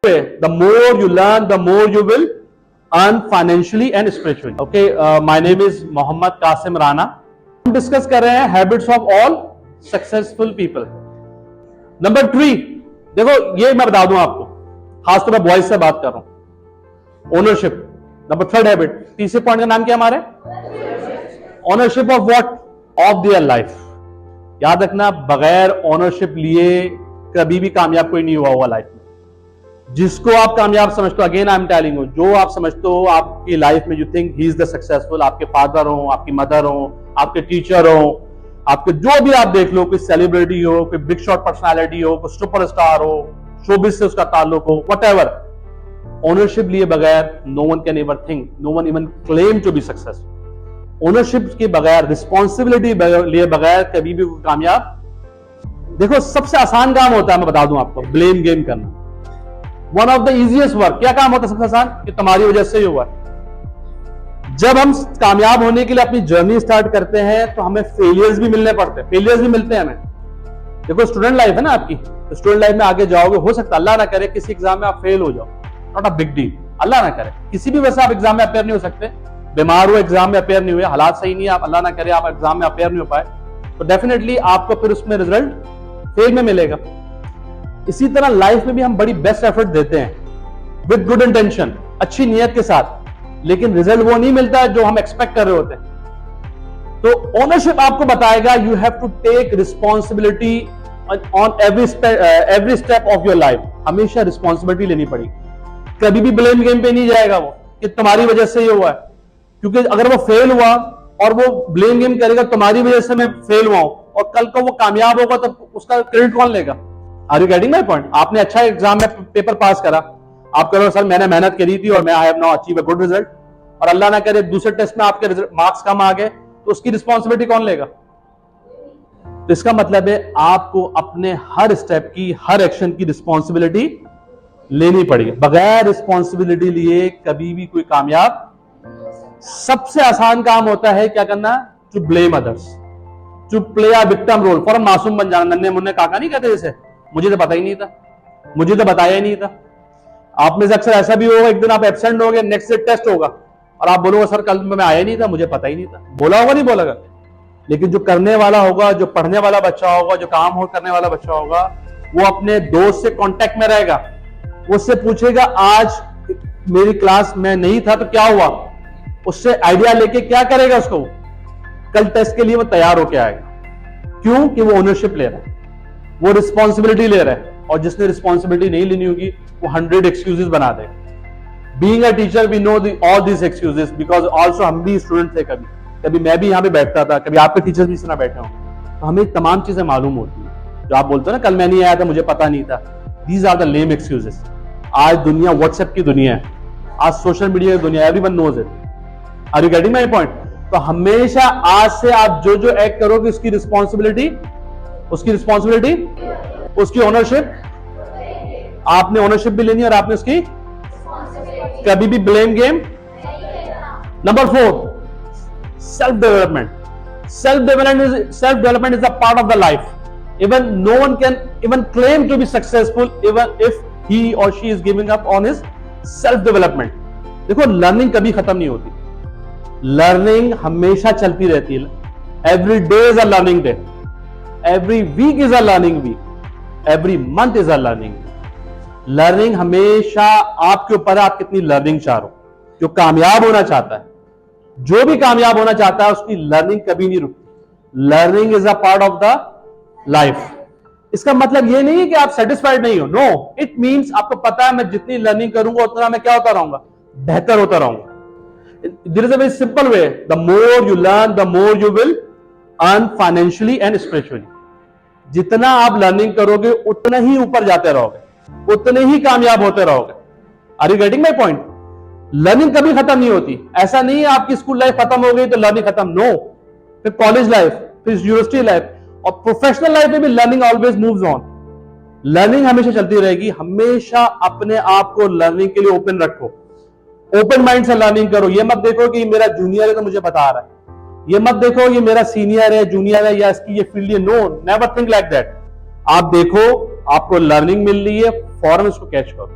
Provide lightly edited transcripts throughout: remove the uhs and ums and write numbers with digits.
The more you learn, the more you will earn financially and spiritually. Okay, my name is Mohammad Qasim Rana. हम discuss कर रहे हैं habits of all successful people. Number 3, देखो ये मैं बता दूं आपको, खासतौर पर बॉयज से बात कर रहा हूं. Ownership, number 3rd habit. तीसरे पॉइंट का नाम क्या हमारे? Ownership of what? Of their life. याद रखना, बगैर ओनरशिप लिए कभी भी कामयाब कोई नहीं हुआ होगा लाइफ में. जिसको आप कामयाब समझते हो, again I am telling you, जो आप समझते हो आपकी लाइफ में, you think he is the successful, आपके फादर हो, आपकी मदर हो, आपके टीचर हो, आपके जो भी आप देख लो, कोई सेलिब्रिटी हो, कोई बिग शॉट पर्सनालिटी हो, कोई सुपरस्टार हो, शोबिज से उसका ताल्लुक हो, व्हाटएवर, ओनरशिप लिए बगैर no one can ever think, no one even claim to be successful. Ownership के बगैर, रिस्पॉन्सिबिलिटी लिए बगैर कभी भी कामयाब. देखो सबसे आसान काम होता है, मैं बता दूं आपको, ब्लेम गेम करना. One of the easiest work. क्या काम होता है सबसे आसान? कि तुम्हारी वजह से ही हुआ. जब हम कामयाब होने के लिए अपनी जर्नी स्टार्ट करते हैं तो हमें फेलियर्स भी मिलने पड़ते हैं, फेलियर्स भी मिलते हैं हमें. देखो स्टूडेंट लाइफ है ना आपकी, तो स्टूडेंट लाइफ में आगे जाओगे, हो सकता है अल्लाह ना करे किसी एग्जाम में आप फेल हो जाओ, नॉट अ बिग डील, अल्लाह ना करे. किसी भी वजह से आप एग्जाम में अपेयर नहीं हो सकते, बीमार हो एग्जाम में अपेयर नहीं हुए, हालात सही नहीं है, आप अल्लाह ना करे आप एग्जाम में अपेयर नहीं हो पाए, तो डेफिनेटली आपको फिर उसमें रिजल्ट फेल में मिलेगा. इसी तरह लाइफ में भी हम बड़ी बेस्ट एफर्ट देते हैं विद गुड इंटेंशन, अच्छी नीयत के साथ, लेकिन रिजल्ट वो नहीं मिलता है जो हम एक्सपेक्ट कर रहे होते हैं. तो ओनरशिप आपको बताएगा you have to take responsibility on every step of your life. हमेशा रिस्पॉन्सिबिलिटी लेनी पड़ेगी. कभी भी ब्लेम गेम पे नहीं जाएगा वो कि तुम्हारी वजह से ये हुआ है, क्योंकि अगर वो फेल हुआ और वो ब्लेम गेम करेगा तुम्हारी वजह से मैं फेल हुआ हूं, और कल को वो कामयाब होगा तो उसका क्रेडिट कौन लेगा? Are you getting my point? आपने अच्छा एग्जाम में पेपर पास करा, आप कह रहे हो सर मैंने मेहनत करी थी और मैं I have now achieve a good result, और अल्लाह ना करे दूसरे टेस्ट में आपके मार्क्स कम आ गए, तो उसकी रिस्पॉन्सिबिलिटी कौन लेगा? तो इसका मतलब है आपको अपने हर स्टेप की, हर एक्शन की रिस्पॉन्सिबिलिटी लेनी पड़ेगी. बगैर रिस्पॉन्सिबिलिटी लिए कभी भी कोई कामयाब. सबसे आसान काम होता है क्या करना? To blame others, to play a victim role. फौरन मासूम बन जाना, नन्हे मुन्ने काका नहीं कहते जैसे, मुझे तो पता ही नहीं था, मुझे तो बताया ही नहीं था. आप में से अक्सर ऐसा भी होगा, एक दिन आप एब्सेंट हो गए, नेक्स्ट डे टेस्ट होगा और आप बोलोगे सर कल मैं आया नहीं था, मुझे पता ही नहीं था. बोला होगा नहीं बोलेगा? लेकिन जो करने वाला होगा, जो पढ़ने वाला बच्चा होगा, जो काम हो करने वाला बच्चा होगा, वो अपने दोस्त से कांटेक्ट में रहेगा, उससे पूछेगा आज मेरी क्लास में नहीं था तो क्या हुआ, उससे आइडिया लेके क्या करेगा, उसको कल टेस्ट के लिए वो तैयार होके आएगा. क्यों? कि वो ओनरशिप ले रहा है, वो रिस्पॉन्सिबिलिटी ले रहा है. और जिसने रिस्पॉन्सिबिलिटी नहीं लेनी होगी वो 100 एक्सक्यूजेस बना देगा. Being a teacher we know all this excuses because also हम भी स्टूडेंट थे, कभी मैं भी यहाँ पे बैठता था, कभी आपके टीचर भी इस तरह बैठे होंगे, तो हमें तमाम चीजें मालूम होती है. जो आप बोलते हो ना कल मैं नहीं आया था, मुझे पता नहीं था, these are the lame excuses. आज दुनिया व्हाट्सएप की दुनिया है, आज सोशल मीडिया की दुनिया है, everyone knows it. Are you getting my point? तो हमेशा आज से आप जो जो एक्ट करोगे उसकी रिस्पॉन्सिबिलिटी, उसकी ओनरशिप, आपने ओनरशिप भी लेनी है और आपने उसकी कभी भी blame game. Number 4, self development. Self development is a part of the life. Even no one can even claim to be successful even if he और she is giving up on his self development. देखो learning कभी खत्म नहीं होती, learning हमेशा चलती रहती है. Every day is a learning day, every week is a learning week, every month is a learning. Learning हमेशा आपके ऊपर है, आप कितनी लर्निंग चाह रहे हो. जो कामयाब होना चाहता है, जो भी कामयाब होना चाहता है, उसकी लर्निंग कभी नहीं रुकती. Learning is a part of the life. इसका मतलब ये नहीं है कि आप सेटिस्फाइड नहीं हो, नो, इट मींस आपको पता है मैं जितनी लर्निंग करूंगा उतना मैं क्या होता रहूंगा, बेहतर होता रहूंगा. There is a very simple way, the more you learn the more you will earn financially and spiritually. जितना आप लर्निंग करोगे उतना ही ऊपर जाते रहोगे, उतने ही कामयाब होते रहोगे. Are you getting my point? Learning कभी खत्म नहीं होती. ऐसा नहीं है आपकी स्कूल लाइफ खत्म हो गई तो लर्निंग खत्म, नो. फिर कॉलेज लाइफ, फिर यूनिवर्सिटी लाइफ और प्रोफेशनल लाइफ में भी learning always moves on. Learning हमेशा चलती रहेगी. हमेशा अपने आप को लर्निंग के लिए ओपन रखो, ओपन माइंड से लर्निंग करो. ये मत देखो कि मेरा जूनियर है तो मुझे बता रहा है, ये मत देखो ये मेरा सीनियर है, जूनियर है, या इसकी ये फील्ड है. No, never think like that. आप देखो आपको लर्निंग मिल रही है, फौरन उसको कैच करो.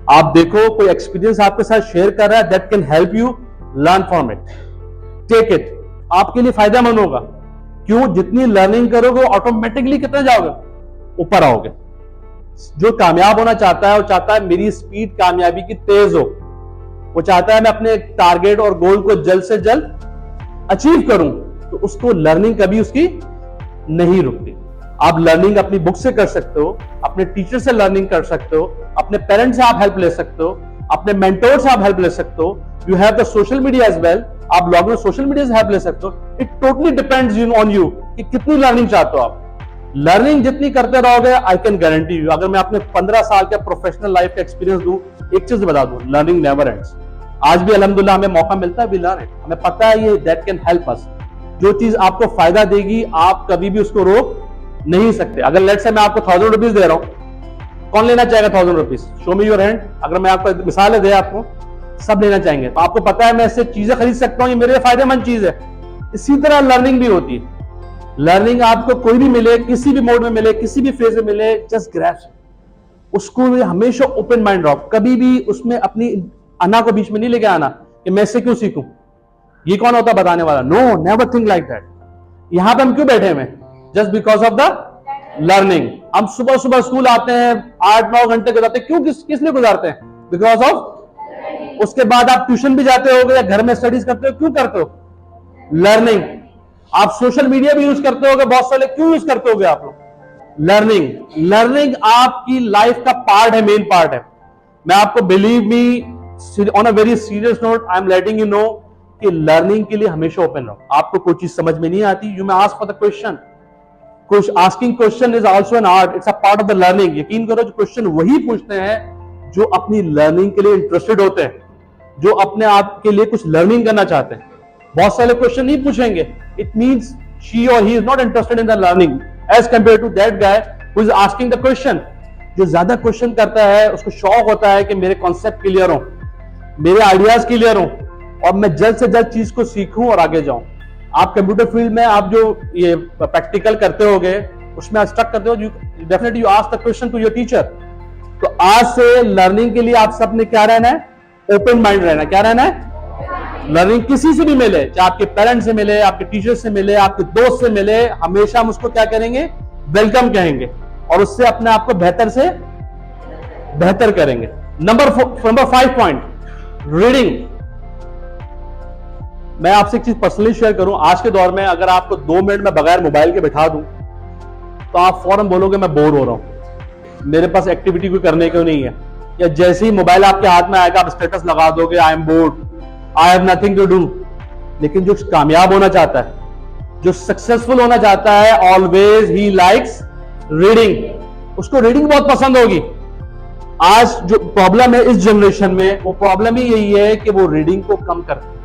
आप देखो कोई एक्सपीरियंस आपके साथ शेयर कर रहा है, that can help you, learn from it, take it, आपके लिए फायदेमंद होगा। क्यों? जितनी लर्निंग करोगे ऑटोमेटिकली कितने जाओगे, ऊपर आओगे। जो कामयाब होना चाहता है वो चाहता है मेरी स्पीड कामयाबी की तेज हो, वो चाहता है मैं अपने टारगेट और गोल को जल्द से जल्द अचीव करूं, तो उसको लर्निंग कभी उसकी नहीं रुकती। आप लर्निंग अपनी बुक से कर सकते हो, अपने टीचर से लर्निंग कर सकते हो, अपने पेरेंट्स से आप हेल्प ले सकते हो, अपने मेंटोर से आप हेल्प ले सकते हो। You have the social media as well, आप ब्लॉग में सोशल मीडिया से हेल्प ले सकते हो। It totally depends on you कि कितनी लर्निंग चाहते हो आप। लर्निंग जितनी करते रहोगे, आई कैन गारंटी यू, अगर मैं अपने 15 साल का प्रोफेशनल लाइफ का एक्सपीरियंस दूं, एक चीज बता दूं, लर्निंग नेवर एंड्स। आज भी अल्हम्दुलिल्लाह हमें मौका मिलता है, वी लर्न इट, हमें पता है ये दैट कैन हेल्प अस। जो चीज आपको फायदा देगी आप कभी भी उसको रोक नहीं सकते। अगर लेट्स से मैं आपको 1000 रुपीज दे रहा हूं, कौन लेना चाहेगा 1000 rupees? Show me your hand. अगर मैं आपको मिसाल दे, आपको सब लेना चाहेंगे। तो आपको पता है मैं इससे चीजें खरीद सकता हूं, ये मेरे लिए फायदेमंद चीज है। इसी तरह लर्निंग भी होती है। लर्निंग आपको कोई भी मिले, किसी भी मोड में मिले, किसी भी फेज में मिले, जस्ट ग्रैस्प उसको हमेशा ओपन माइंड रहो। कभी भी उसमें अपनी अना को बीच में नहीं लेके आना कि मैं इससे क्यों सीखूं, ये कौन होता बताने वाला। No, never think like that. यहां पे हम क्यों बैठे हैं? Just because of the learning. हम सुबह सुबह स्कूल आते हैं, 8-9 घंटे गुजारते हैं। क्यों? किस लिए गुजारते हैं? Because of. उसके बाद आप ट्यूशन भी जाते हो या घर में स्टडीज करते हो, क्यों करते हो? लर्निंग। आप सोशल मीडिया भी यूज करते होगे बहुत सारे, क्यों यूज करते होगे आप लोग? लर्निंग। लर्निंग आपकी लाइफ का पार्ट है, मेन पार्ट है। मैं आपको, believe me on a very serious note, I am letting you know कि लर्निंग के लिए हमेशा ओपन रहो। आपको कोई चीज समझ में नहीं आती, you may ask for the question. Asking question is also an art, it's a part of the learning. यकीन करो, जो क्वेश्चन वही पूछते हैं जो अपनी लर्निंग के लिए इंटरेस्टेड होते हैं, जो अपने आप के लिए कुछ लर्निंग करना चाहते हैं। बहुत सारे क्वेश्चन नहीं पूछेंगे, इट मींस शी और he is not interested in the learning as compare to that guy who is asking the question. जो ज्यादा क्वेश्चन करता है उसको शौक होता है कि मेरे कॉन्सेप्ट क्लियर हो, मेरे आइडियाज क्लियर हो और मैं जल्द से जल्द चीज को सीखूं और आगे जाऊं। आप कंप्यूटर फील्ड में आप जो ये प्रैक्टिकल करते होगे, उसमें स्टक करते हो, definitely you ask the question to your teacher. तो आज से लर्निंग के लिए आप सबने क्या रहना है? ओपन माइंड रहना। क्या रहना है? लर्निंग किसी से भी मिले, चाहे आपके पेरेंट्स से मिले, आपके टीचर से मिले, आपके दोस्त से मिले, हमेशा हम उसको क्या करेंगे? वेलकम कहेंगे और उससे अपने आप को बेहतर से बेहतर करेंगे। Number 5 point, reading. मैं आपसे एक चीज पर्सनली शेयर करूं, आज के दौर में अगर आपको 2 मिनट में बगैर मोबाइल के बैठा दूं तो आप फौरन बोलोगे मैं बोर हो रहा हूं, मेरे पास एक्टिविटी कोई करने को नहीं है। या जैसे ही मोबाइल आपके हाथ में आएगा आप स्टेटस लगा दोगे, I am bored, I have nothing to do. लेकिन जो कामयाब होना चाहता है, जो सक्सेसफुल होना चाहता है, ऑलवेज ही लाइक्स रीडिंग। उसको रीडिंग बहुत पसंद होगी। आज जो प्रॉब्लम है इस जनरेशन में, वो प्रॉब्लम ही यही है कि वो रीडिंग को कम करते,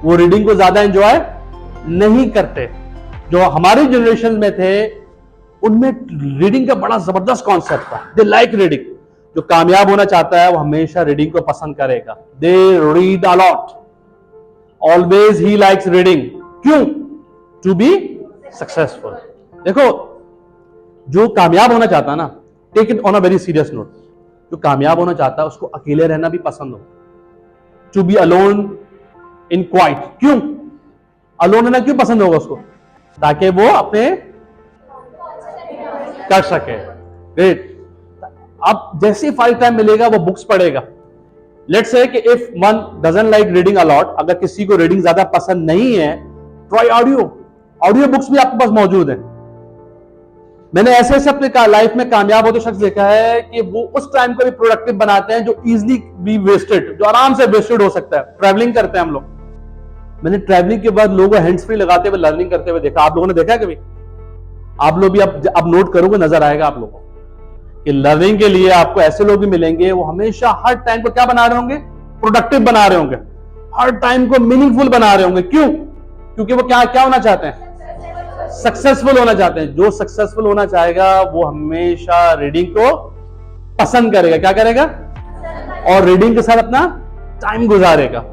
वो रीडिंग को ज्यादा एंजॉय नहीं करते। जो हमारी जनरेशन में थे उनमें रीडिंग का बड़ा जबरदस्त कॉन्सेप्ट था, दे लाइक रीडिंग। जो कामयाब होना चाहता है वो हमेशा रीडिंग को पसंद करेगा। They read a lot, always he likes reading. क्यों? To be successful. देखो, जो कामयाब होना चाहता है ना, take it on a very serious note, जो कामयाब होना चाहता है उसको अकेले रहना भी पसंद हो, to be alone in quiet. क्यों अलोन रहना क्यों पसंद होगा उसको? ताकि वो अपने कर सके। ग्रेट। अब जैसे ही फाइल टाइम मिलेगा वो बुक्स पढ़ेगा। लेट्स से कि if one doesn't like reading a lot, अगर किसी को रीडिंग ज्यादा पसंद नहीं है, ट्राई ऑडियो बुक्स भी आपके पास मौजूद है। मैंने ऐसे ऐसे अपने लाइफ में कामयाब होते शख्स देखा है कि वो उस टाइम को भी प्रोडक्टिव बनाते हैं जो इजीली बी वेस्टेड, जो आराम से वेस्टेड हो सकता है। ट्रैवलिंग करते हैं हम लोग, मैंने ट्रैवलिंग के बाद लोगों को हैंड्स फ्री लगाते हुए लर्निंग करते हुए देखा। आप लोगों ने देखा है कभी? आप लोग भी अब नोट करोगे, नजर आएगा आप लोगों को कि लर्निंग के लिए आपको ऐसे लोग भी मिलेंगे, वो हमेशा हर टाइम को क्या बना रहे होंगे? प्रोडक्टिव बना रहे होंगे, हर टाइम को मीनिंगफुल बना रहे होंगे। क्यों? क्योंकि वो क्या होना चाहते हैं? सक्सेसफुल होना चाहते हैं। जो सक्सेसफुल होना चाहेगा वो हमेशा रीडिंग को पसंद करेगा। क्या करेगा? और रीडिंग के साथ अपना टाइम गुजारेगा।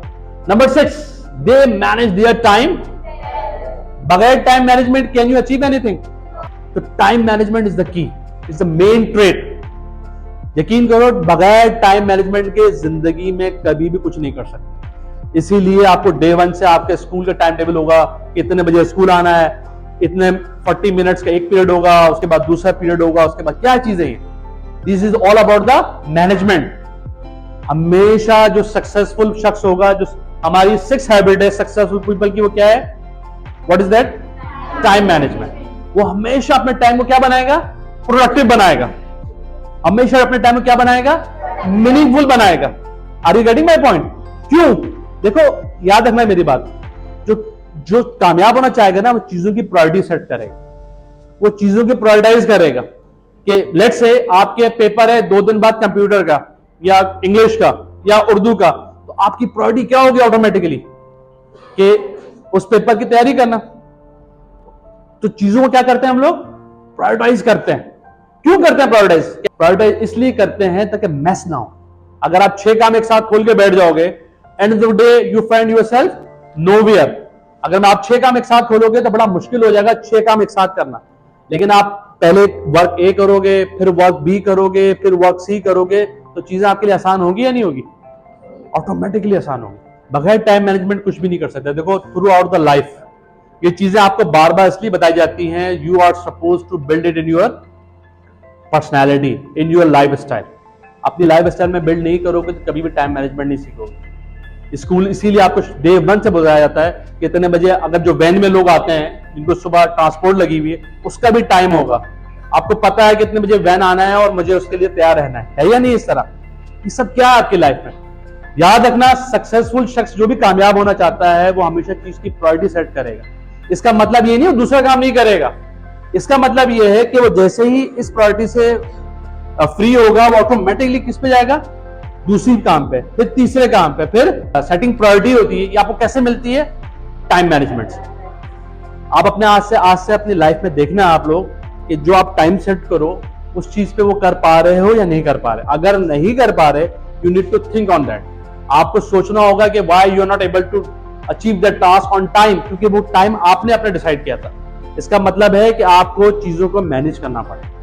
Number 6, they manage their time. बगैर time management can you achieve anything? तो time management is the key, is the main trade. यकीन करो बगैर टाइम मैनेजमेंट के जिंदगी में कभी भी कुछ नहीं कर सकते। इसीलिए आपको डे 1 से आपके स्कूल का टाइम टेबल होगा, इतने बजे स्कूल आना है, इतने 40 मिनट्स का एक पीरियड होगा, उसके बाद दूसरा पीरियड होगा, उसके बाद क्या चीजें हैं। This is all about the management. हमेशा जो सक्सेसफुल शख्स होगा, जो हमारी 6 हैबिट है सक्सेसफुल पीपल की, वो क्या है? What is that? Time management. वो हमेशा अपने टाइम को क्या बनाएगा? प्रोडक्टिव बनाएगा। हमेशा अपने टाइम को क्या बनाएगा? मीनिंगफुल बनाएगा। Are you getting my point? क्यों? देखो याद रखना मेरी बात, जो कामयाब होना चाहेगा ना, वो चीजों की प्रायोरिटी सेट करेगा, वो चीजों की प्रायोरिटाइज करेगा। कि लेट्स से आपके पेपर है 2 दिन बाद कंप्यूटर का या इंग्लिश का या उर्दू का, तो आपकी प्रायोरिटी क्या होगी ऑटोमेटिकली? कि उस पेपर की तैयारी करना। तो चीजों को क्या करते हैं हम लोग? प्रायोरिटाइज करते हैं। क्यों करते हैं प्रायोरिटाइज? प्रायोरिटाइज इसलिए करते हैं ताकि मैस ना हो। अगर आप 6 काम एक साथ खोल के बैठ जाओगे, end of the day you find yourself nowhere. अगर आप 6 काम एक साथ खोलोगे तो बड़ा मुश्किल हो जाएगा 6 काम एक साथ करना। लेकिन आप पहले वर्क ए करोगे, फिर वर्क बी करोगे, फिर वर्क सी करोगे, तो चीजें आपके लिए आसान होगी या नहीं होगी? ऑटोमेटिकली आसान होगी। बगैर टाइम मैनेजमेंट कुछ भी नहीं कर सकते। देखो थ्रू आउट द लाइफ ये चीजें आपको बार बार इसलिए बताई जाती हैं, you are suppose to build it in your personality, in your lifestyle. अपनी लाइफ स्टाइल में बिल्ड नहीं करोगे तो कभी भी टाइम मैनेजमेंट नहीं सीखोगे। स्कूल इसीलिए आपको डे 1 से बताया जाता है कि इतने बजे, अगर जो वैन में लोग आते हैं जिनको सुबह ट्रांसपोर्ट लगी हुई है, उसका भी टाइम होगा। आपको पता है कितने बजे वैन आना है और मुझे उसके लिए तैयार रहना है या नहीं? इस तरह ये सब क्या है आपकी लाइफ में? याद रखना, सक्सेसफुल शख्स जो भी कामयाब होना चाहता है वो हमेशा चीज की प्रायोरिटी सेट करेगा। इसका मतलब ये नहीं वो दूसरा काम नहीं करेगा। इसका मतलब ये है कि वो जैसे ही इस प्रायोरिटी से फ्री होगा, वो ऑटोमेटिकली किस पे जाएगा? दूसरी काम पे, फिर तीसरे काम पे, फिर सेटिंग प्रायोरिटी होती है। ये आपको कैसे मिलती है? टाइम मैनेजमेंट से। आप अपने आज से अपनी लाइफ में देखना आप लोग कि जो आप टाइम सेट करो उस चीज पे वो कर पा रहे हो या नहीं कर पा रहे। अगर नहीं कर पा रहे, you need to think on that. आपको सोचना होगा कि why you are not able to achieve that task on time, क्योंकि वो टाइम आपने अपने डिसाइड किया था। इसका मतलब है कि आपको चीजों को मैनेज करना पड़ेगा।